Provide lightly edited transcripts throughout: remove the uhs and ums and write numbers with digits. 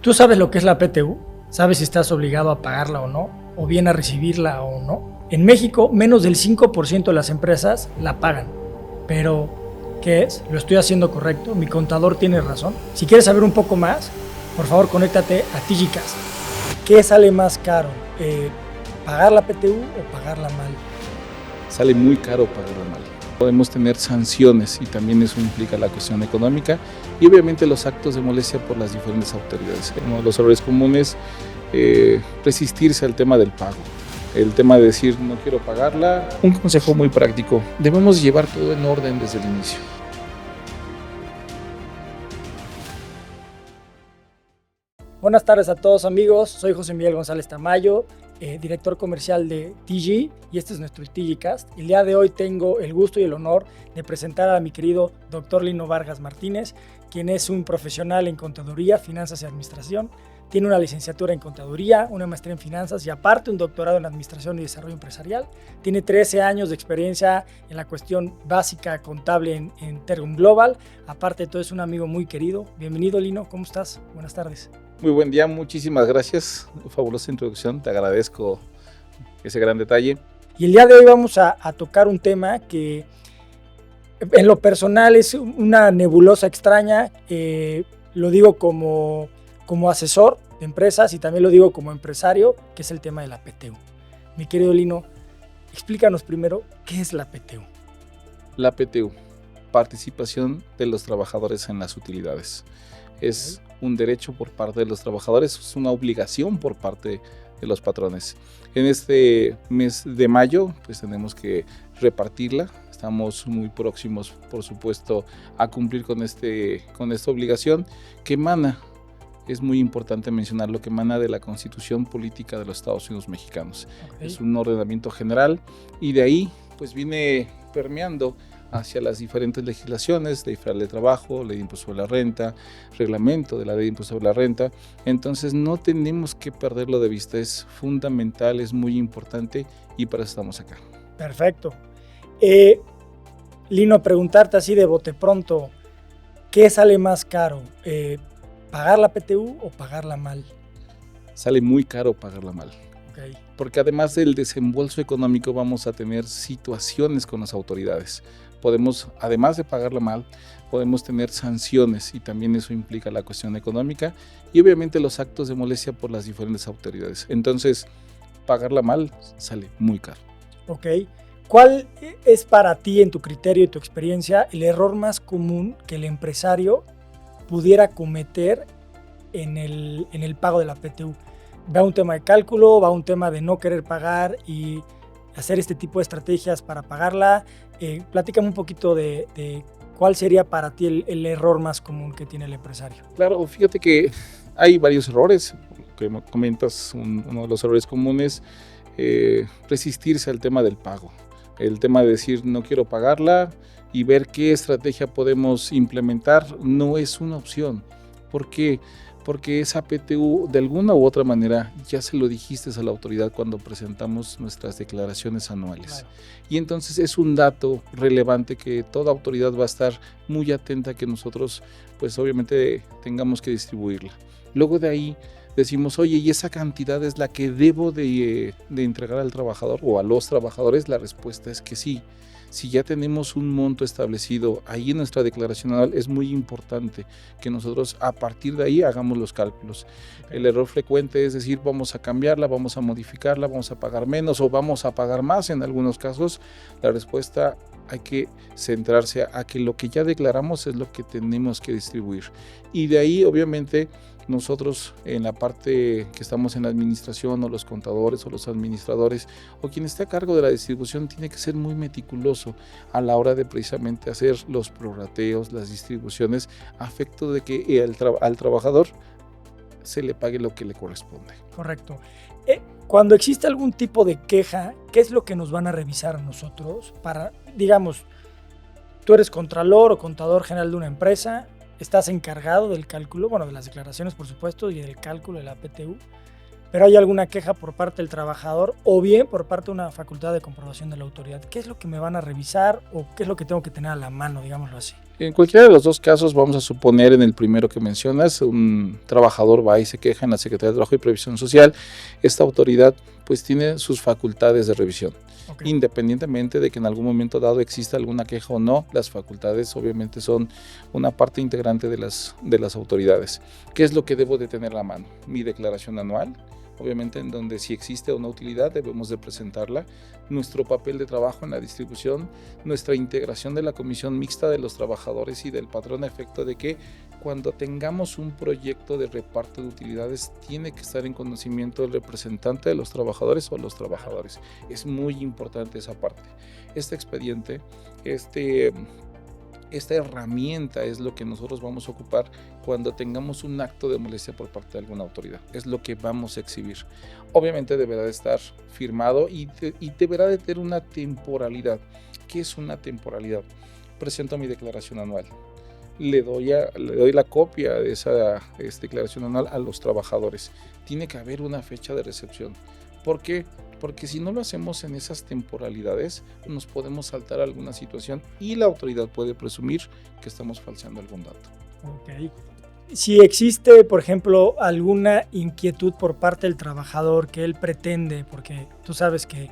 ¿Tú sabes lo que es la PTU? ¿Sabes si estás obligado a pagarla o no? ¿O bien a recibirla o no? En México, menos del 5% de las empresas la pagan. Pero, ¿qué es? ¿Lo estoy haciendo correcto? ¿Mi contador tiene razón? Si quieres saber un poco más, por favor, conéctate a TGCast. ¿Qué sale más caro? ¿Pagar la PTU o pagarla mal? Sale muy caro pagarla mal. Podemos tener sanciones y también eso implica la cuestión económica y obviamente los actos de molestia por las diferentes autoridades. Uno de los errores comunes, resistirse al tema del pago. El tema de decir no quiero pagarla. Un consejo muy práctico, debemos llevar todo en orden desde el inicio. Buenas tardes a todos amigos, soy José Miguel González Tamayo, director comercial de TG y este es nuestro TGCast. El día de hoy tengo el gusto y el honor de presentar a mi querido Dr. Lino Vargas Martínez, quien es un profesional en contaduría, finanzas y administración. Tiene una licenciatura en contaduría, una maestría en finanzas y aparte un doctorado en administración y desarrollo empresarial. Tiene 13 años de experiencia en la cuestión básica contable en Tergum Global. Aparte de todo es un amigo muy querido. Bienvenido Lino, ¿cómo estás? Buenas tardes. Muy buen día, muchísimas gracias. Fabulosa introducción, te agradezco ese gran detalle. Y el día de hoy vamos a tocar un tema que en lo personal es una nebulosa extraña. Lo digo como asesor de empresas y también lo digo como empresario, que es el tema de la PTU. Mi querido Lino, explícanos primero qué es la PTU. La PTU, participación de los trabajadores en las utilidades. Es un derecho por parte de los trabajadores, es una obligación por parte de los patrones. En este mes de mayo, pues tenemos que repartirla. Estamos muy próximos, por supuesto, a cumplir con esta obligación que emana. Es muy importante mencionar lo que emana de la Constitución Política de los Estados Unidos Mexicanos. Okay. Es un ordenamiento general y de ahí pues viene permeando hacia las diferentes legislaciones, Ley Federal de Trabajo, Ley de Impuesto sobre la Renta, Reglamento de la Ley de Impuesto sobre la Renta. Entonces no tenemos que perderlo de vista, es fundamental, es muy importante y para eso estamos acá. Perfecto. Lino, preguntarte así de bote pronto, ¿qué sale más caro? ¿Pagar la PTU o pagarla mal? Sale muy caro pagarla mal. Okay. Porque además del desembolso económico vamos a tener situaciones con las autoridades. Podemos, además de pagarla mal, podemos tener sanciones y también eso implica la cuestión económica y obviamente los actos de molestia por las diferentes autoridades. Entonces, pagarla mal sale muy caro. Ok. ¿Cuál es para ti, en tu criterio y tu experiencia, el error más común que el empresario pudiera cometer en el pago de la PTU? ¿Va un tema de cálculo? ¿Va un tema de no querer pagar y hacer este tipo de estrategias para pagarla? Platícame un poquito de cuál sería para ti el error más común que tiene el empresario. Claro, fíjate que hay varios errores. Que comentas, uno de los errores comunes, resistirse al tema del pago. El tema de decir no quiero pagarla y ver qué estrategia podemos implementar no es una opción. ¿Por qué? Porque esa PTU de alguna u otra manera ya se lo dijiste a la autoridad cuando presentamos nuestras declaraciones anuales. Claro. Y entonces es un dato relevante que toda autoridad va a estar muy atenta a que nosotros pues obviamente tengamos que distribuirla. Luego de ahí decimos, oye, ¿y esa cantidad es la que debo de entregar al trabajador o a los trabajadores? La respuesta es que sí. Si ya tenemos un monto establecido ahí en nuestra declaración anual, es muy importante que nosotros a partir de ahí hagamos los cálculos. El error frecuente es decir, vamos a cambiarla, vamos a modificarla, vamos a pagar menos o vamos a pagar más en algunos casos. La respuesta hay que centrarse a que lo que ya declaramos es lo que tenemos que distribuir. Y de ahí, obviamente, nosotros en la parte que estamos en la administración o los contadores o los administradores o quien esté a cargo de la distribución tiene que ser muy meticuloso a la hora de precisamente hacer los prorrateos, las distribuciones a efecto de que al trabajador se le pague lo que le corresponde. Correcto. Cuando existe algún tipo de queja, ¿qué es lo que nos van a revisar a nosotros? Para, digamos, tú eres contralor o contador general de una empresa, estás encargado del cálculo, bueno, de las declaraciones, por supuesto, y del cálculo de la PTU. pero hay alguna queja por parte del trabajador o bien por parte de una facultad de comprobación de la autoridad. ¿Qué es lo que me van a revisar o qué es lo que tengo que tener a la mano, digámoslo así? En cualquiera de los dos casos, vamos a suponer en el primero que mencionas, un trabajador va y se queja en la Secretaría de Trabajo y Previsión Social. Esta autoridad pues tiene sus facultades de revisión. Okay. Independientemente de que en algún momento dado exista alguna queja o no, las facultades obviamente son una parte integrante de las autoridades. ¿Qué es lo que debo de tener a la mano? Mi declaración anual, obviamente en donde si existe una utilidad debemos de presentarla, nuestro papel de trabajo en la distribución, nuestra integración de la comisión mixta de los trabajadores y del patrón, a efecto de que cuando tengamos un proyecto de reparto de utilidades tiene que estar en conocimiento el representante de los trabajadores o los trabajadores. Es muy importante esa parte. Este expediente, esta herramienta es lo que nosotros vamos a ocupar cuando tengamos un acto de molestia por parte de alguna autoridad. Es lo que vamos a exhibir. Obviamente deberá de estar firmado y deberá de tener una temporalidad. ¿Qué es una temporalidad? Presento mi declaración anual. Le doy la copia de esa declaración anual a los trabajadores. Tiene que haber una fecha de recepción. ¿Por qué? Porque si no lo hacemos en esas temporalidades, nos podemos saltar alguna situación y la autoridad puede presumir que estamos falseando algún dato. Ok. Si existe, por ejemplo, alguna inquietud por parte del trabajador que él pretende, porque tú sabes que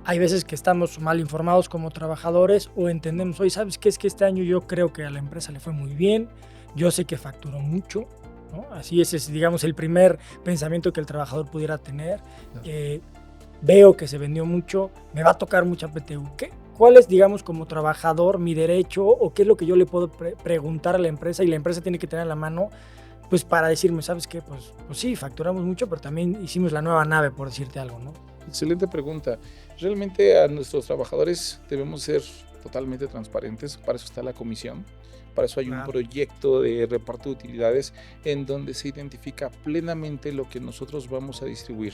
hay veces que estamos mal informados como trabajadores o entendemos, oye, ¿sabes qué? Es que este año yo creo que a la empresa le fue muy bien, yo sé que facturó mucho, ¿no? Así es, digamos, el primer pensamiento que el trabajador pudiera tener. Veo que se vendió mucho, me va a tocar mucha PTU. ¿Cuál es, digamos, como trabajador, mi derecho o qué es lo que yo le puedo preguntar a la empresa y la empresa tiene que tener a la mano, pues para decirme, ¿sabes qué? Pues sí, facturamos mucho, pero también hicimos la nueva nave, por decirte algo, ¿no? Excelente pregunta. Realmente a nuestros trabajadores debemos ser totalmente transparentes, para eso está la comisión. Para eso hay un proyecto de reparto de utilidades en donde se identifica plenamente lo que nosotros vamos a distribuir.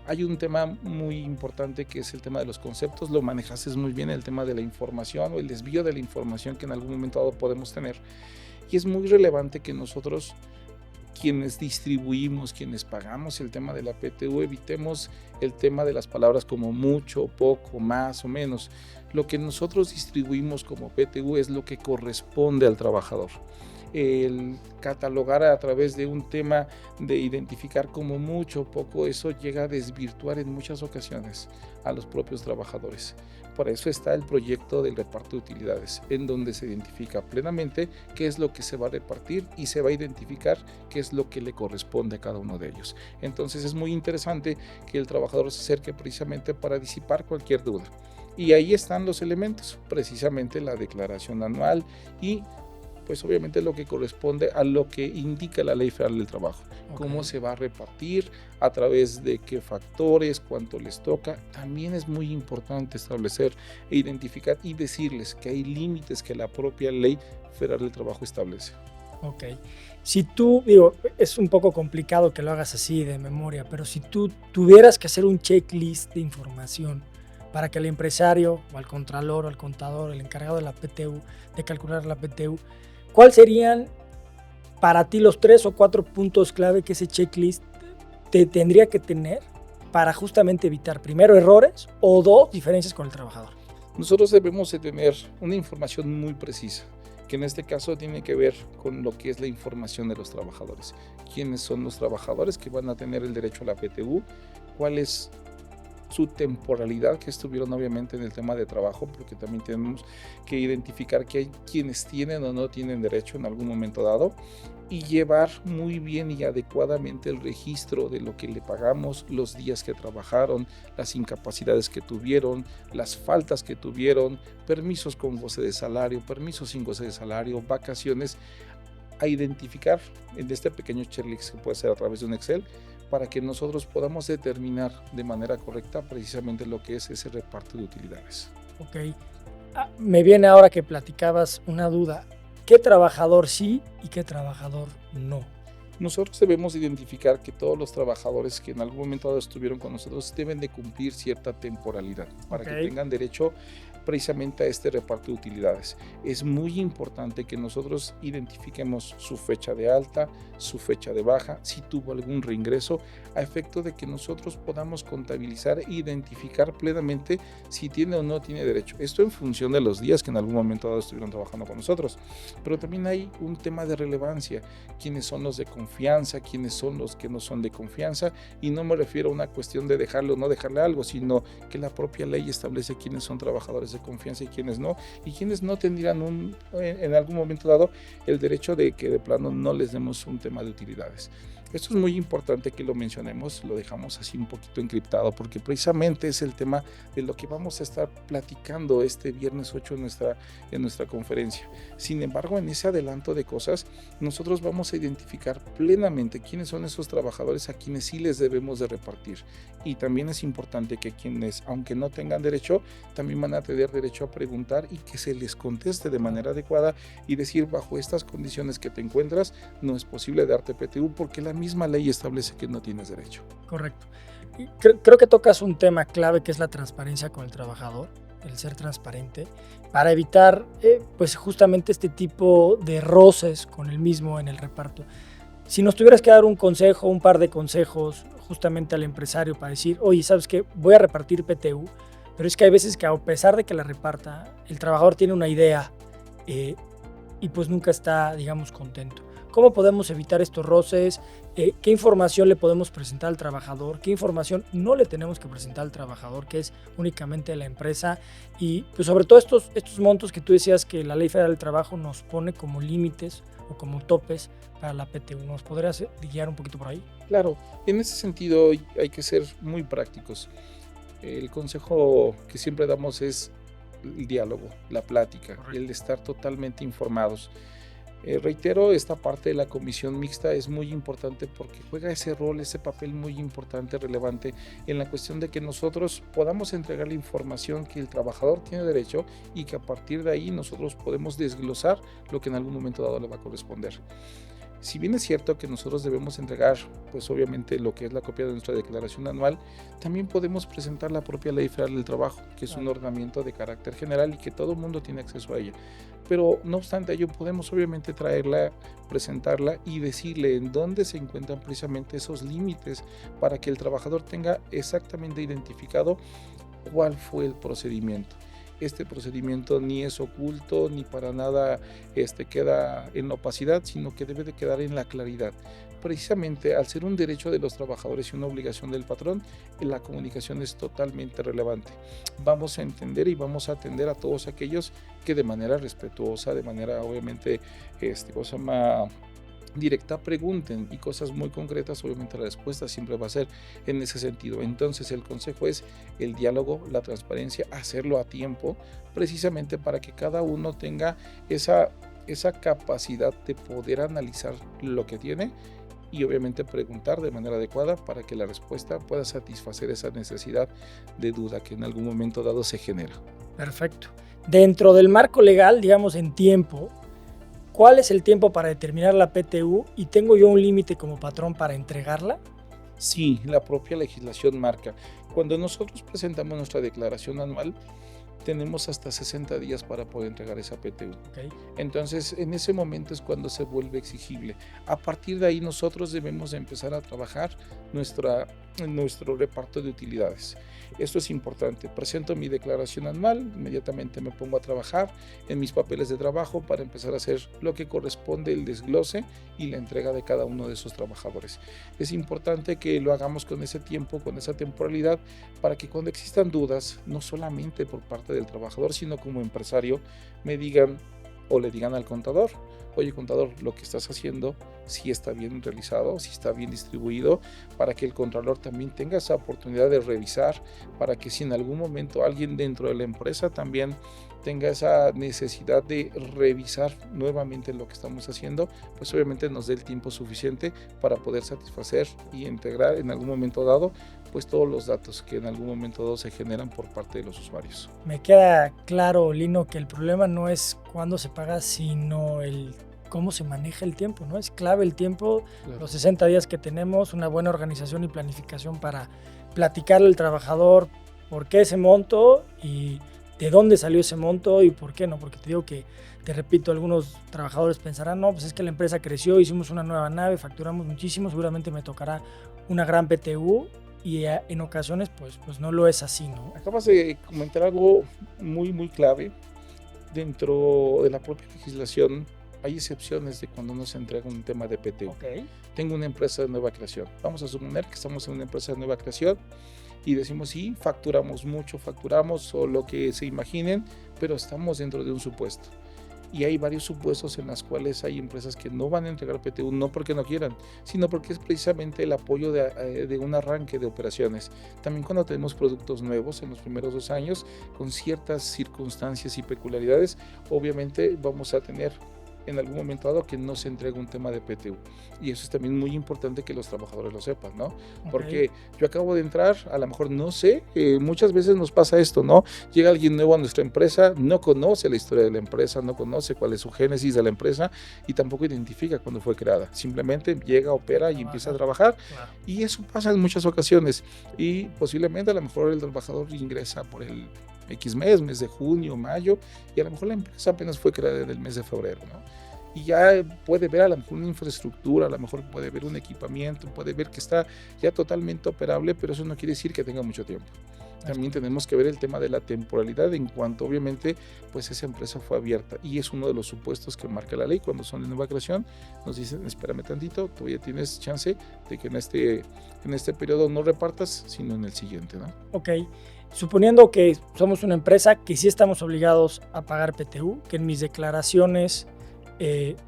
Hay un tema muy importante que es el tema de los conceptos, lo manejaste muy bien, el tema de la información o el desvío de la información que en algún momento dado podemos tener. Y es muy relevante que nosotros, quienes distribuimos, quienes pagamos el tema de la PTU, evitemos el tema de las palabras como mucho, poco, más o menos. Lo que nosotros distribuimos como PTU es lo que corresponde al trabajador. El catalogar a través de un tema de identificar como mucho o poco, eso llega a desvirtuar en muchas ocasiones a los propios trabajadores. Por eso está el proyecto del reparto de utilidades, en donde se identifica plenamente qué es lo que se va a repartir y se va a identificar qué es lo que le corresponde a cada uno de ellos. Entonces es muy interesante que el trabajador se acerque precisamente para disipar cualquier duda. Y ahí están los elementos, precisamente la declaración anual y pues obviamente lo que corresponde a lo que indica la Ley Federal del Trabajo. Okay. Cómo se va a repartir, a través de qué factores, cuánto les toca. También es muy importante establecer e identificar y decirles que hay límites que la propia Ley Federal del Trabajo establece. Ok. Si tú, es un poco complicado que lo hagas así de memoria, pero si tú tuvieras que hacer un checklist de información para que el empresario o al contralor o al contador, el encargado de la PTU, de calcular la PTU, ¿cuáles serían para ti los 3 o 4 puntos clave que ese checklist te tendría que tener para justamente evitar, primero, errores o 2, diferencias con el trabajador? Nosotros debemos de tener una información muy precisa, que en este caso tiene que ver con lo que es la información de los trabajadores. ¿Quiénes son los trabajadores que van a tener el derecho a la PTU? ¿Cuál es su temporalidad que estuvieron obviamente en el tema de trabajo? Porque también tenemos que identificar que hay quienes tienen o no tienen derecho en algún momento dado y llevar muy bien y adecuadamente el registro de lo que le pagamos, los días que trabajaron, las incapacidades que tuvieron, las faltas que tuvieron, permisos con goce de salario, permisos sin goce de salario, vacaciones, a identificar en este pequeño checklist que puede ser a través de un Excel, para que nosotros podamos determinar de manera correcta precisamente lo que es ese reparto de utilidades. Ok. Me viene ahora que platicabas una duda. ¿Qué trabajador sí y qué trabajador no? Nosotros debemos identificar que todos los trabajadores que en algún momento dado estuvieron con nosotros deben de cumplir cierta temporalidad para que tengan derecho precisamente a este reparto de utilidades. Es muy importante que nosotros identifiquemos su fecha de alta, su fecha de baja, si tuvo algún reingreso, a efecto de que nosotros podamos contabilizar e identificar plenamente si tiene o no tiene derecho. Esto en función de los días que en algún momento dado estuvieron trabajando con nosotros. Pero también hay un tema de relevancia, quiénes son los de confianza, quiénes son los que no son de confianza, y no me refiero a una cuestión de dejarle o no dejarle algo, sino que la propia ley establece quiénes son trabajadores de confianza y quienes no tendrían en algún momento dado el derecho de que de plano no les demos un tema de utilidades. Esto es muy importante que lo mencionemos, lo dejamos así un poquito encriptado, porque precisamente es el tema de lo que vamos a estar platicando este viernes 8 en nuestra conferencia. Sin embargo, en ese adelanto de cosas, nosotros vamos a identificar plenamente quiénes son esos trabajadores a quienes sí les debemos de repartir. Y también es importante que quienes, aunque no tengan derecho, también van a tener derecho a preguntar y que se les conteste de manera adecuada y decir, bajo estas condiciones que te encuentras, no es posible darte PTU porque la misma ley establece que no tienes derecho. Correcto. Creo que tocas un tema clave que es la transparencia con el trabajador, el ser transparente, para evitar pues justamente este tipo de roces con el mismo en el reparto. Si nos tuvieras que dar un consejo, un par de consejos justamente al empresario para decir, oye, ¿sabes qué? Voy a repartir PTU, pero es que hay veces que a pesar de que la reparta, el trabajador tiene una idea y pues nunca está, digamos, contento. ¿Cómo podemos evitar estos roces? ¿Qué información le podemos presentar al trabajador? ¿Qué información no le tenemos que presentar al trabajador, que es únicamente la empresa? Y pues sobre todo estos montos que tú decías que la Ley Federal del Trabajo nos pone como límites o como topes para la PTU. ¿Nos podrías guiar un poquito por ahí? Claro, en ese sentido hay que ser muy prácticos. El consejo que siempre damos es el diálogo, la plática, el estar totalmente informados. Reitero, esta parte de la comisión mixta es muy importante porque juega ese rol, ese papel muy importante, relevante en la cuestión de que nosotros podamos entregar la información que el trabajador tiene derecho y que a partir de ahí nosotros podemos desglosar lo que en algún momento dado le va a corresponder. Si bien es cierto que nosotros debemos entregar, pues obviamente lo que es la copia de nuestra declaración anual, también podemos presentar la propia Ley Federal del Trabajo, que es un ordenamiento de carácter general y que todo el mundo tiene acceso a ella. Pero no obstante ello, podemos obviamente traerla, presentarla y decirle en dónde se encuentran precisamente esos límites para que el trabajador tenga exactamente identificado cuál fue el procedimiento. Este procedimiento ni es oculto ni para nada queda en la opacidad, sino que debe de quedar en la claridad. Precisamente al ser un derecho de los trabajadores y una obligación del patrón, la comunicación es totalmente relevante. Vamos a entender y vamos a atender a todos aquellos que de manera respetuosa, de manera obviamente directa pregunten y cosas muy concretas, obviamente la respuesta siempre va a ser en ese sentido. Entonces el consejo es el diálogo, la transparencia, hacerlo a tiempo, precisamente para que cada uno tenga esa capacidad de poder analizar lo que tiene y obviamente preguntar de manera adecuada para que la respuesta pueda satisfacer esa necesidad de duda que en algún momento dado se genera. Perfecto. Dentro del marco legal, digamos en tiempo, ¿cuál es el tiempo para determinar la PTU y tengo yo un límite como patrón para entregarla? Sí, la propia legislación marca. Cuando nosotros presentamos nuestra declaración anual, tenemos hasta 60 días para poder entregar esa PTU. Okay. Entonces, en ese momento es cuando se vuelve exigible. A partir de ahí, nosotros debemos empezar a trabajar nuestro reparto de utilidades. Esto es importante. Presento mi declaración anual, inmediatamente me pongo a trabajar en mis papeles de trabajo para empezar a hacer lo que corresponde, el desglose y la entrega de cada uno de esos trabajadores. Es importante que lo hagamos con ese tiempo, con esa temporalidad, para que cuando existan dudas, no solamente por parte del trabajador, sino como empresario, me digan o le digan al contador, oye contador, lo que estás haciendo si está bien realizado, si está bien distribuido, para que el contador también tenga esa oportunidad de revisar, para que si en algún momento alguien dentro de la empresa también tenga esa necesidad de revisar nuevamente lo que estamos haciendo, pues obviamente nos dé el tiempo suficiente para poder satisfacer y integrar en algún momento dado pues todos los datos que en algún momento dado se generan por parte de los usuarios. Me queda claro, Lino, que el problema no es cuándo se paga, sino el tiempo. cómo se maneja el tiempo, ¿no? Es clave el tiempo, Claro. los 60 días que tenemos, una buena organización y planificación para platicarle al trabajador por qué ese monto y de dónde salió ese monto y por qué no, porque te digo que, te repito, algunos trabajadores pensarán, no, pues es que la empresa creció, hicimos una nueva nave, facturamos muchísimo, seguramente me tocará una gran PTU y en ocasiones pues no lo es así, ¿no? Acabas de comentar algo muy, muy clave. Dentro de la propia legislación hay excepciones de cuando no se entrega un tema de PTU. Ok. Tengo una empresa de nueva creación. Vamos a suponer que estamos en una empresa de nueva creación y decimos, sí, facturamos mucho, facturamos o lo que se imaginen, pero estamos dentro de un supuesto. Y hay varios supuestos en los cuales hay empresas que no van a entregar PTU, no porque no quieran, sino porque es precisamente el apoyo de un arranque de operaciones. También cuando tenemos productos nuevos en los primeros 2 años, con ciertas circunstancias y peculiaridades, obviamente vamos a tener en algún momento dado que no se entrega un tema de PTU. Y eso es también muy importante que los trabajadores lo sepan, ¿no? Ok. Porque yo acabo de entrar, a lo mejor no sé, muchas veces nos pasa esto, ¿no? Llega alguien nuevo a nuestra empresa, no conoce la historia de la empresa, no conoce cuál es su génesis de la empresa y tampoco identifica cuándo fue creada. Simplemente llega, opera y empieza a trabajar. Claro. Y eso pasa en muchas ocasiones. Y posiblemente a lo mejor el trabajador ingresa por el X mes de junio, mayo, y a lo mejor la empresa apenas fue creada en el mes de febrero, ¿no? Y ya puede ver a lo mejor una infraestructura, a lo mejor puede ver un equipamiento, puede ver que está ya totalmente operable, pero eso no quiere decir que tenga mucho tiempo. También tenemos que ver el tema de la temporalidad en cuanto obviamente pues esa empresa fue abierta y es uno de los supuestos que marca la ley. Cuando son de nueva creación nos dicen espérame tantito, todavía tienes chance de que en este periodo no repartas sino en el siguiente, ¿no? Ok, suponiendo que somos una empresa que sí estamos obligados a pagar PTU, que en mis declaraciones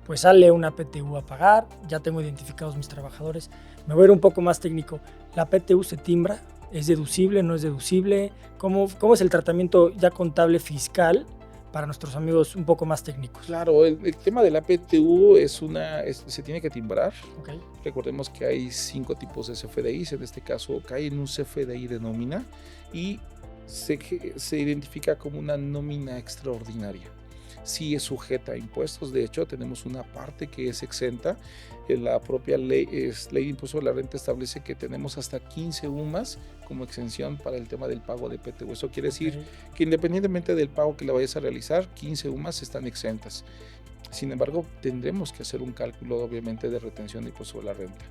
pues sale una PTU a pagar, ya tengo identificados mis trabajadores, me voy a ir un poco más técnico, ¿la PTU se timbra? ¿Es deducible? ¿No es deducible? ¿Cómo es el tratamiento ya contable fiscal para nuestros amigos un poco más técnicos? Claro, el tema de la PTU se tiene que timbrar. Okay. Recordemos que hay 5 tipos de CFDIs, en este caso cae en un CFDI de nómina y se identifica como una nómina extraordinaria. Sí es sujeta a impuestos, de hecho tenemos una parte que es exenta, en la propia ley de impuesto de la renta establece que tenemos hasta 15 UMAS como exención para el tema del pago de PTU. Eso quiere decir que independientemente del pago que la vayas a realizar, 15 UMAS están exentas. Sin embargo, tendremos que hacer un cálculo obviamente de retención de impuesto de la renta.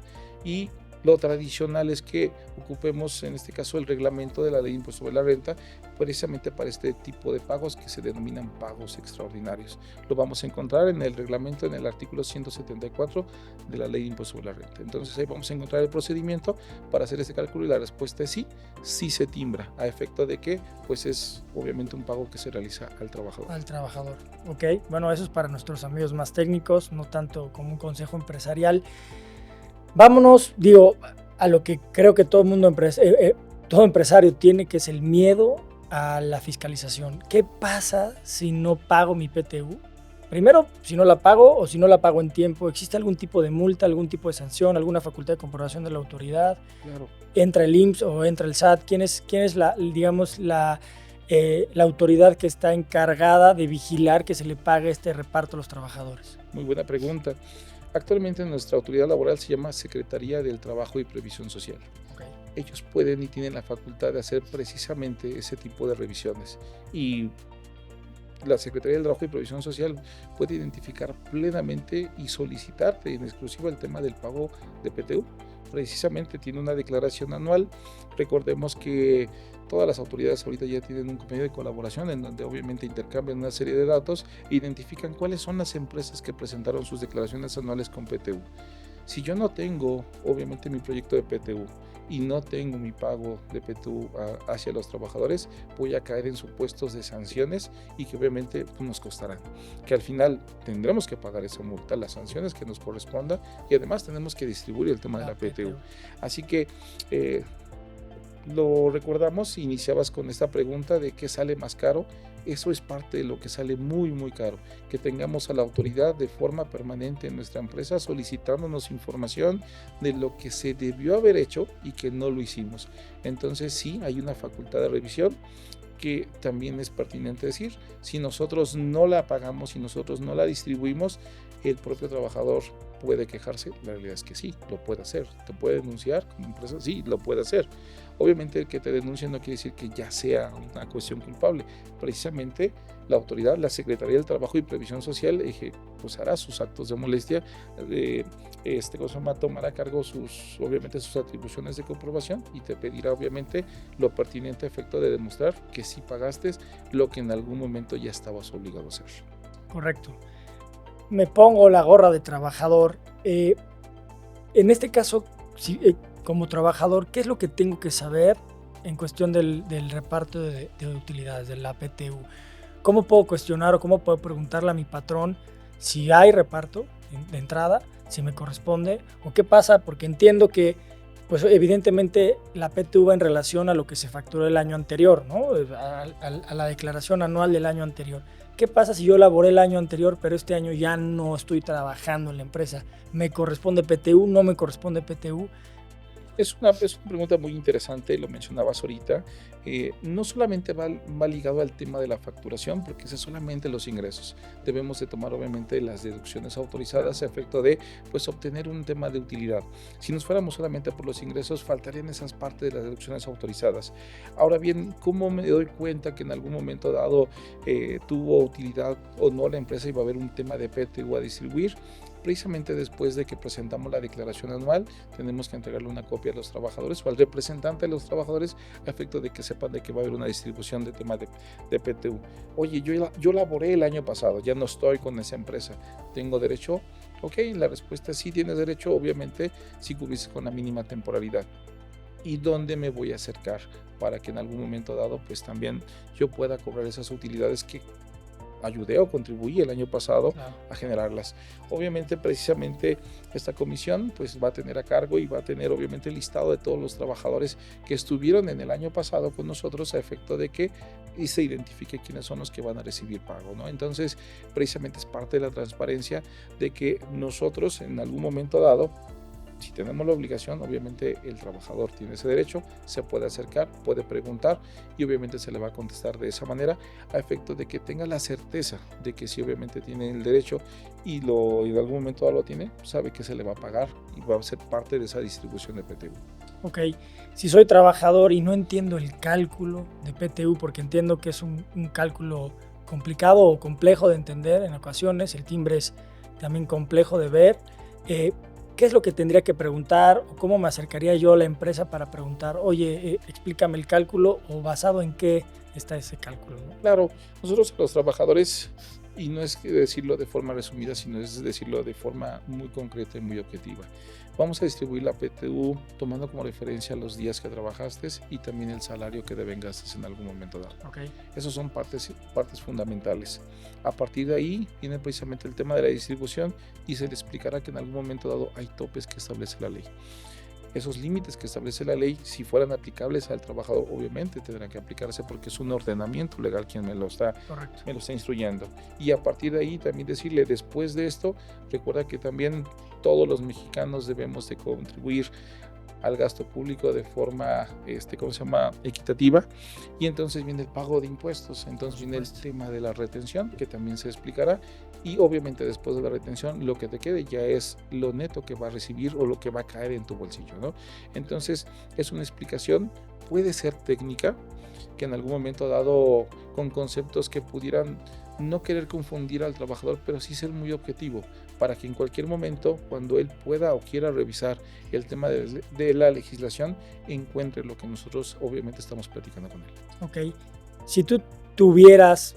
Y lo tradicional es que ocupemos en este caso el reglamento de la ley de impuesto sobre la renta precisamente para este tipo de pagos que se denominan pagos extraordinarios. Lo vamos a encontrar en el reglamento en el artículo 174 de la ley de impuesto sobre la renta. Entonces ahí vamos a encontrar el procedimiento para hacer este cálculo y la respuesta es sí, sí se timbra a efecto de que pues es obviamente un pago que se realiza al trabajador. Al trabajador, ok. Bueno, eso es para nuestros amigos más técnicos, no tanto como un consejo empresarial. Vámonos, a lo que creo que todo todo empresario tiene, que es el miedo a la fiscalización. ¿Qué pasa si no pago mi PTU? Primero, si no la pago o si no la pago en tiempo, ¿existe algún tipo de multa, algún tipo de sanción, alguna facultad de comprobación de la autoridad? Claro. ¿Entra el IMSS o entra el SAT? ¿Quién es la autoridad que está encargada de vigilar que se le pague este reparto a los trabajadores? Muy buena pregunta. Actualmente nuestra autoridad laboral se llama Secretaría del Trabajo y Previsión Social. Okay. Ellos pueden y tienen la facultad de hacer precisamente ese tipo de revisiones. Y la Secretaría del Trabajo y Previsión Social puede identificar plenamente y solicitar en exclusiva el tema del pago de PTU. Precisamente tiene una declaración anual. Recordemos que todas las autoridades ahorita ya tienen un convenio de colaboración en donde obviamente intercambian una serie de datos e identifican cuáles son las empresas que presentaron sus declaraciones anuales con PTU. Si yo no tengo obviamente mi proyecto de PTU y no tengo mi pago de PTU hacia los trabajadores, voy a caer en supuestos de sanciones y que obviamente nos costarán. Que al final tendremos que pagar esa multa, las sanciones que nos corresponda y además tenemos que distribuir el tema de la PTU. Así que lo recordamos, iniciabas con esta pregunta de qué sale más caro. Eso es parte de lo que sale muy muy caro, que tengamos a la autoridad de forma permanente en nuestra empresa solicitándonos información de lo que se debió haber hecho y que no lo hicimos. Entonces sí, hay una facultad de revisión que también es pertinente decir, si nosotros no la pagamos, si nosotros no la distribuimos, ¿El propio trabajador puede quejarse? La realidad es que sí, lo puede hacer. ¿Te puede denunciar como empresa? Sí, lo puede hacer. Obviamente el que te denuncie no quiere decir que ya sea una cuestión culpable. Precisamente la autoridad, la Secretaría del Trabajo y Previsión Social, pues hará sus actos de molestia, tomará a cargo obviamente sus atribuciones de comprobación y te pedirá obviamente lo pertinente a efecto de demostrar que sí pagaste lo que en algún momento ya estabas obligado a hacer. Correcto. Me pongo la gorra de trabajador. En este caso, como trabajador, ¿qué es lo que tengo que saber en cuestión del reparto de utilidades, de la PTU? ¿Cómo puedo cuestionar o cómo puedo preguntarle a mi patrón si hay reparto de entrada, si me corresponde o qué pasa? Porque entiendo que, pues evidentemente la PTU va en relación a lo que se facturó el año anterior, ¿no? A la declaración anual del año anterior. ¿Qué pasa si yo laboré el año anterior, pero este año ya no estoy trabajando en la empresa? ¿Me corresponde PTU? ¿No me corresponde PTU? Es una pregunta muy interesante, lo mencionabas ahorita. No solamente va ligado al tema de la facturación, porque es solamente los ingresos. Debemos de tomar obviamente las deducciones autorizadas a efecto de pues, obtener un tema de utilidad. Si nos fuéramos solamente por los ingresos, faltarían esas partes de las deducciones autorizadas. Ahora bien, ¿cómo me doy cuenta que en algún momento dado tuvo utilidad o no la empresa y va a haber un tema de PTU a distribuir? Precisamente después de que presentamos la declaración anual, tenemos que entregarle una copia a los trabajadores o al representante de los trabajadores a efecto de que sepan de que va a haber una distribución de tema de PTU. Oye, yo laboré el año pasado, ya no estoy con esa empresa, ¿tengo derecho? Ok, la respuesta es sí, tienes derecho, obviamente, si cubriste con la mínima temporalidad. ¿Y dónde me voy a acercar para que en algún momento dado, pues también yo pueda cobrar esas utilidades que ayudé o contribuí el año pasado a generarlas? Obviamente, precisamente esta comisión pues va a tener a cargo y va a tener obviamente el listado de todos los trabajadores que estuvieron en el año pasado con nosotros a efecto de que se identifique quiénes son los que van a recibir pago, ¿no? Entonces, precisamente es parte de la transparencia de que nosotros en algún momento dado, si tenemos la obligación, obviamente el trabajador tiene ese derecho, se puede acercar, puede preguntar y obviamente se le va a contestar de esa manera a efecto de que tenga la certeza de que si obviamente tiene el derecho y en algún momento lo tiene, sabe que se le va a pagar y va a ser parte de esa distribución de PTU. Ok, si soy trabajador y no entiendo el cálculo de PTU, porque entiendo que es un cálculo complicado o complejo de entender en ocasiones, el timbre es también complejo de ver, ¿qué es lo que tendría que preguntar o cómo me acercaría yo a la empresa para preguntar, oye, explícame el cálculo o basado en qué está ese cálculo, ¿no? Claro, nosotros los trabajadores, y no es decirlo de forma resumida, sino es decirlo de forma muy concreta y muy objetiva. Vamos a distribuir la PTU tomando como referencia los días que trabajaste y también el salario que devengaste en algún momento dado. Okay. Esos son partes fundamentales. A partir de ahí viene precisamente el tema de la distribución y se le explicará que en algún momento dado hay topes que establece la ley. Esos límites que establece la ley, si fueran aplicables al trabajador, obviamente tendrán que aplicarse porque es un ordenamiento legal quien me lo está instruyendo. Y a partir de ahí también decirle, después de esto, recuerda que también todos los mexicanos debemos de contribuir al gasto público de forma equitativa, y entonces viene el pago de impuestos, entonces viene el tema de la retención que también se explicará, y obviamente después de la retención lo que te quede ya es lo neto que va a recibir o lo que va a caer en tu bolsillo, ¿no? Entonces es una explicación, puede ser técnica, que en algún momento dado con conceptos que pudieran no querer confundir al trabajador, pero sí ser muy objetivo, para que en cualquier momento, cuando él pueda o quiera revisar el tema de la legislación, encuentre lo que nosotros obviamente estamos platicando con él. Ok, si tú tuvieras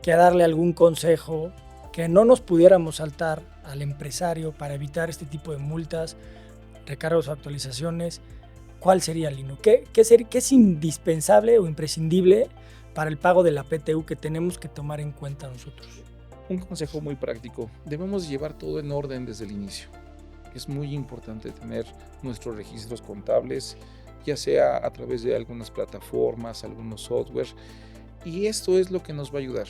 que darle algún consejo que no nos pudiéramos saltar al empresario para evitar este tipo de multas, recargos o actualizaciones, ¿cuál sería, Lino? ¿Qué es indispensable o imprescindible para el pago de la PTU que tenemos que tomar en cuenta nosotros? Un consejo muy práctico, debemos llevar todo en orden desde el inicio. Es muy importante tener nuestros registros contables, ya sea a través de algunas plataformas, algunos software, y esto es lo que nos va a ayudar,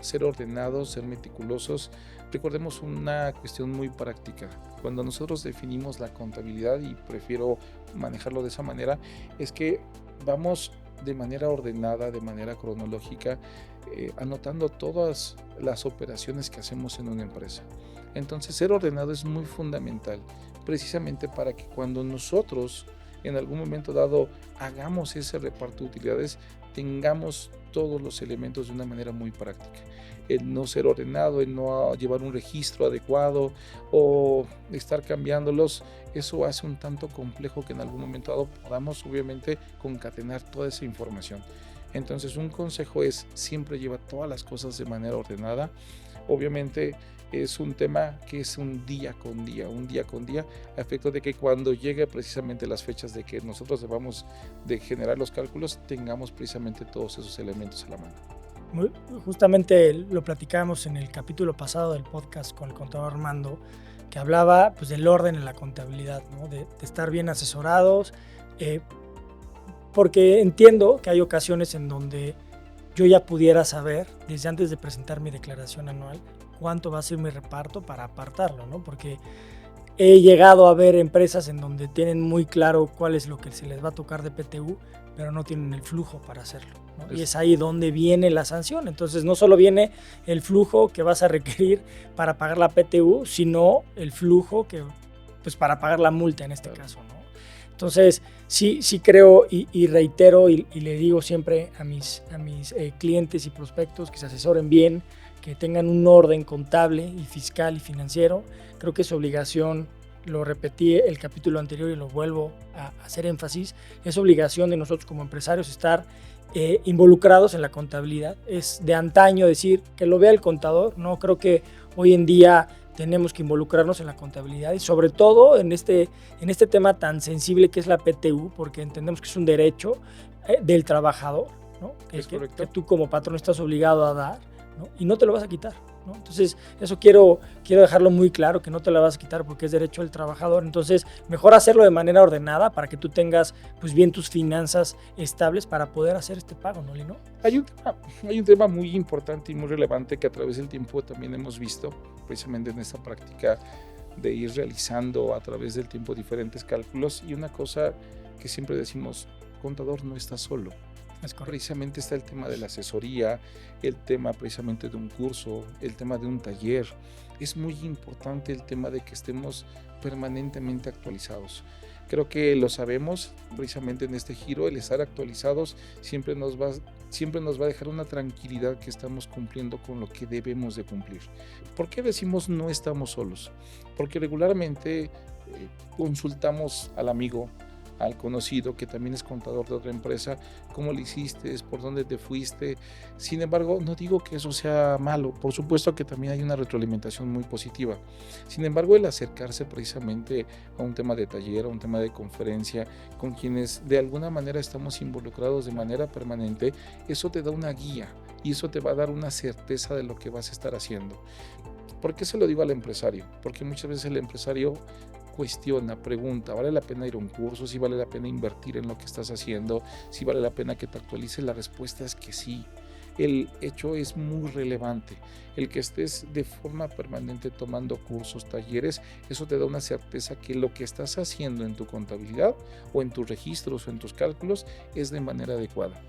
ser ordenados, ser meticulosos. Recordemos una cuestión muy práctica, cuando nosotros definimos la contabilidad, y prefiero manejarlo de esa manera, es que vamos de manera ordenada, de manera cronológica, anotando todas las operaciones que hacemos en una empresa. Entonces, ser ordenado es muy fundamental, precisamente para que cuando nosotros en algún momento dado hagamos ese reparto de utilidades, tengamos todos los elementos de una manera muy práctica. El no ser ordenado, el no llevar un registro adecuado o estar cambiándolos, eso hace un tanto complejo que en algún momento dado podamos obviamente concatenar toda esa información. Entonces, un consejo es siempre llevar todas las cosas de manera ordenada. Obviamente es un tema que es un día con día, a efecto de que cuando llegue precisamente las fechas de que nosotros debamos de generar los cálculos, tengamos precisamente todos esos elementos a la mano. Justamente lo platicábamos en el capítulo pasado del podcast con el contador Armando, que hablaba pues, del orden en la contabilidad, ¿no? de estar bien asesorados, porque entiendo que hay ocasiones en donde yo ya pudiera saber, desde antes de presentar mi declaración anual, cuánto va a ser mi reparto para apartarlo, ¿no? Porque he llegado a ver empresas en donde tienen muy claro cuál es lo que se les va a tocar de PTU, pero no tienen el flujo para hacerlo, ¿no? Y es ahí donde viene la sanción. Entonces, no solo viene el flujo que vas a requerir para pagar la PTU, sino el flujo que, pues, para pagar la multa en este caso, ¿no? Entonces, sí creo y reitero y le digo siempre a mis clientes y prospectos que se asesoren bien, que tengan un orden contable y fiscal y financiero. Creo que es obligación, lo repetí el capítulo anterior y lo vuelvo a hacer énfasis, es obligación de nosotros como empresarios estar involucrados en la contabilidad. Es de antaño decir que lo vea el contador, ¿no? Creo que hoy en día tenemos que involucrarnos en la contabilidad y sobre todo en este tema tan sensible que es la PTU, porque entendemos que es un derecho del trabajador, ¿no? que tú como patrón estás obligado a dar, ¿no? Y no te lo vas a quitar, ¿no? Entonces, eso quiero dejarlo muy claro, que no te la vas a quitar porque es derecho del trabajador. Entonces, mejor hacerlo de manera ordenada para que tú tengas pues bien tus finanzas estables para poder hacer este pago, ¿no, Lino? Hay un tema muy importante y muy relevante que a través del tiempo también hemos visto, precisamente en esta práctica de ir realizando a través del tiempo diferentes cálculos, y una cosa que siempre decimos, contador no está solo. Precisamente está el tema de la asesoría, el tema precisamente de un curso, el tema de un taller. Es muy importante el tema de que estemos permanentemente actualizados. Creo que lo sabemos, precisamente en este giro, el estar actualizados siempre nos va a dejar una tranquilidad que estamos cumpliendo con lo que debemos de cumplir. ¿Por qué decimos no estamos solos? Porque regularmente consultamos al amigo, al conocido que también es contador de otra empresa, cómo le hiciste, por dónde te fuiste. Sin embargo, no digo que eso sea malo, por supuesto que también hay una retroalimentación muy positiva. Sin embargo, el acercarse precisamente a un tema de taller, a un tema de conferencia, con quienes de alguna manera estamos involucrados de manera permanente, eso te da una guía y eso te va a dar una certeza de lo que vas a estar haciendo. ¿Por qué se lo digo al empresario? Porque muchas veces el empresario cuestiona, pregunta, ¿vale la pena ir a un curso? ¿Si vale la pena invertir en lo que estás haciendo? ¿Si vale la pena que te actualices? La respuesta es que sí. El hecho es muy relevante. El que estés de forma permanente tomando cursos, talleres, eso te da una certeza que lo que estás haciendo en tu contabilidad o en tus registros o en tus cálculos es de manera adecuada.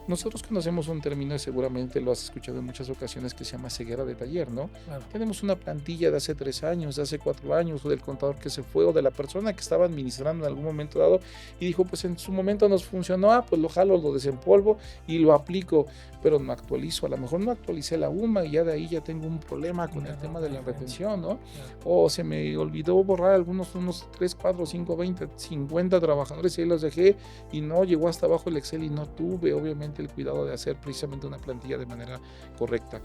Nosotros conocemos un término, y seguramente lo has escuchado en muchas ocasiones, que se llama ceguera de taller, ¿no? Claro. Tenemos una plantilla de hace 3 años, de hace 4 años, o del contador que se fue, o de la persona que estaba administrando en algún momento dado, y dijo, pues en su momento nos funcionó, pues lo jalo, lo desempolvo y lo aplico, pero no actualizo. A lo mejor no actualicé la UMA y ya de ahí ya tengo un problema con el tema de la retención, ¿no? O se me olvidó borrar unos 3, 4, 5, 20, 50 trabajadores y ahí los dejé y no llegó hasta abajo el Excel y no tuve, obviamente, el cuidado de hacer precisamente una plantilla de manera correcta.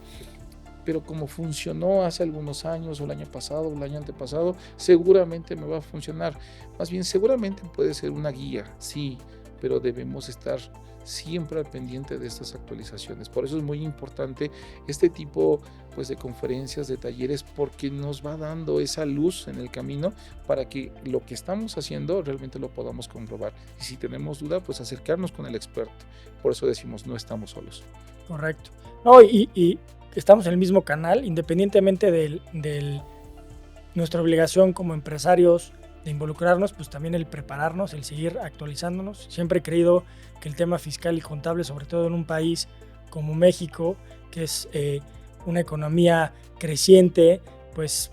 Pero como funcionó hace algunos años, o el año pasado, o el año antepasado, seguramente me va a funcionar. Más bien, seguramente puede ser una guía, sí, pero debemos estar siempre al pendiente de estas actualizaciones. Por eso es muy importante este tipo pues, de conferencias, de talleres, porque nos va dando esa luz en el camino para que lo que estamos haciendo realmente lo podamos comprobar. Y si tenemos duda, pues acercarnos con el experto. Por eso decimos, no estamos solos. Correcto. No, y estamos en el mismo canal, independientemente de nuestra obligación como empresarios de involucrarnos, pues también el prepararnos, el seguir actualizándonos. Siempre he creído que el tema fiscal y contable, sobre todo en un país como México, que es una economía creciente, pues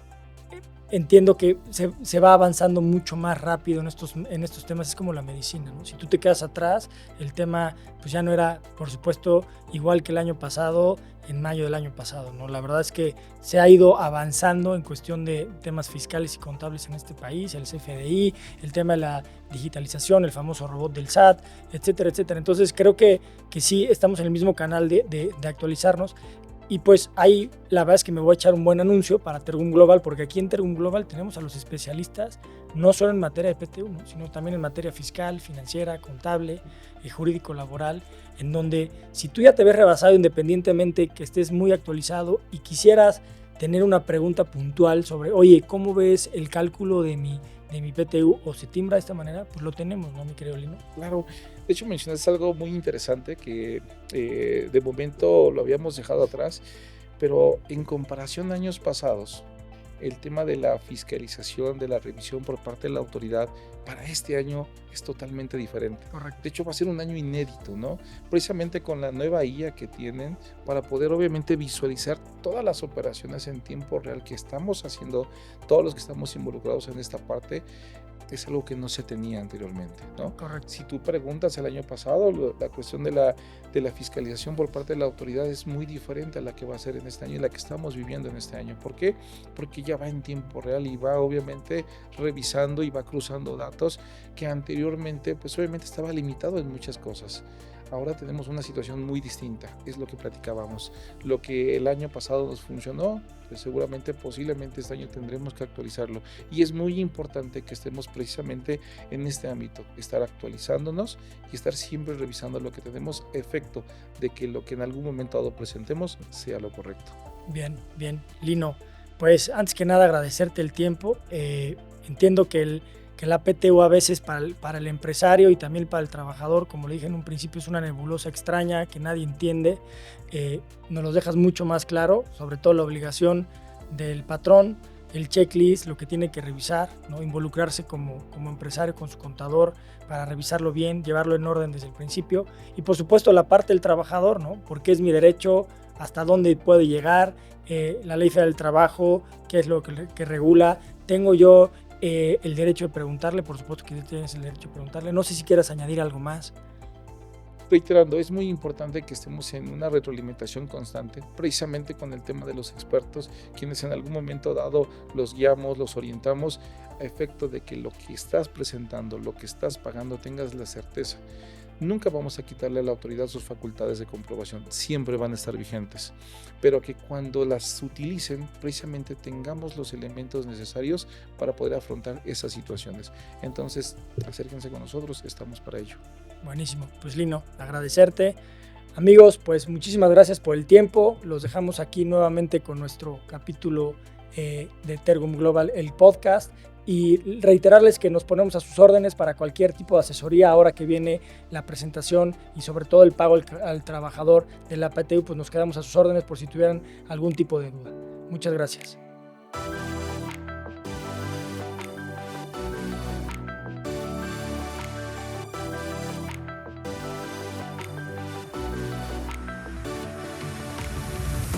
entiendo que se va avanzando mucho más rápido en estos temas. Es como la medicina, ¿no? Si tú te quedas atrás, el tema pues ya no era, por supuesto, igual que el año pasado, en mayo del año pasado, ¿no? La verdad es que se ha ido avanzando en cuestión de temas fiscales y contables en este país, el CFDI, el tema de la digitalización, el famoso robot del SAT, etcétera, etcétera. Entonces creo que sí estamos en el mismo canal de actualizarnos. Y pues ahí la verdad es que me voy a echar un buen anuncio para Tergum Global, porque aquí en Tergum Global tenemos a los especialistas, no solo en materia de PTU, ¿no? Sino también en materia fiscal, financiera, contable, jurídico, laboral, en donde si tú ya te ves rebasado independientemente que estés muy actualizado y quisieras tener una pregunta puntual sobre, oye, ¿cómo ves el cálculo de mi PTU o se timbra de esta manera? Pues lo tenemos, ¿no, mi querido Lino? Claro, de hecho mencionaste algo muy interesante que de momento lo habíamos dejado atrás, pero en comparación a años pasados, el tema de la fiscalización, de la revisión por parte de la autoridad, para este año es totalmente diferente. Correcto. De hecho, va a ser un año inédito, ¿no? Precisamente con la nueva IA que tienen para poder obviamente visualizar todas las operaciones en tiempo real que estamos haciendo, todos los que estamos involucrados en esta parte, es algo que no se tenía anteriormente, ¿no? Correcto. Si tú preguntas el año pasado, la cuestión de la fiscalización por parte de la autoridad es muy diferente a la que va a ser en este año y la que estamos viviendo en este año. ¿Por qué? Porque ya va en tiempo real y va obviamente revisando y va cruzando datos que anteriormente pues obviamente estaba limitado en muchas cosas. Ahora tenemos una situación muy distinta, es lo que platicábamos. Lo que el año pasado nos funcionó, pues seguramente, posiblemente este año tendremos que actualizarlo. Y es muy importante que estemos precisamente en este ámbito, estar actualizándonos y estar siempre revisando lo que tenemos, efecto de que lo que en algún momento dado presentemos sea lo correcto. Bien, bien. Lino, pues antes que nada agradecerte el tiempo. Entiendo que la PTU a veces para el empresario y también para el trabajador, como le dije en un principio, es una nebulosa extraña que nadie entiende. Nos lo dejas mucho más claro, sobre todo la obligación del patrón, el checklist, lo que tiene que revisar, ¿no? Involucrarse como empresario con su contador para revisarlo bien, llevarlo en orden desde el principio. Y por supuesto la parte del trabajador, ¿no? Porque es mi derecho, hasta dónde puede llegar, la ley federal del trabajo, qué es lo que regula. Tengo yo el derecho de preguntarle, por supuesto que tienes el derecho de preguntarle. No sé si quieras añadir algo más. Reiterando, es muy importante que estemos en una retroalimentación constante, precisamente con el tema de los expertos, quienes en algún momento dado los guiamos, los orientamos, a efecto de que lo que estás presentando, lo que estás pagando, tengas la certeza. Nunca vamos a quitarle a la autoridad sus facultades de comprobación, siempre van a estar vigentes, pero que cuando las utilicen, precisamente tengamos los elementos necesarios para poder afrontar esas situaciones. Entonces, acérquense con nosotros, estamos para ello. Buenísimo, pues Lino, agradecerte. Amigos, pues muchísimas gracias por el tiempo. Los dejamos aquí nuevamente con nuestro capítulo de Tergum Global, el podcast. Y reiterarles que nos ponemos a sus órdenes para cualquier tipo de asesoría ahora que viene la presentación y sobre todo el pago al trabajador de la PTU, pues nos quedamos a sus órdenes por si tuvieran algún tipo de duda. Muchas gracias.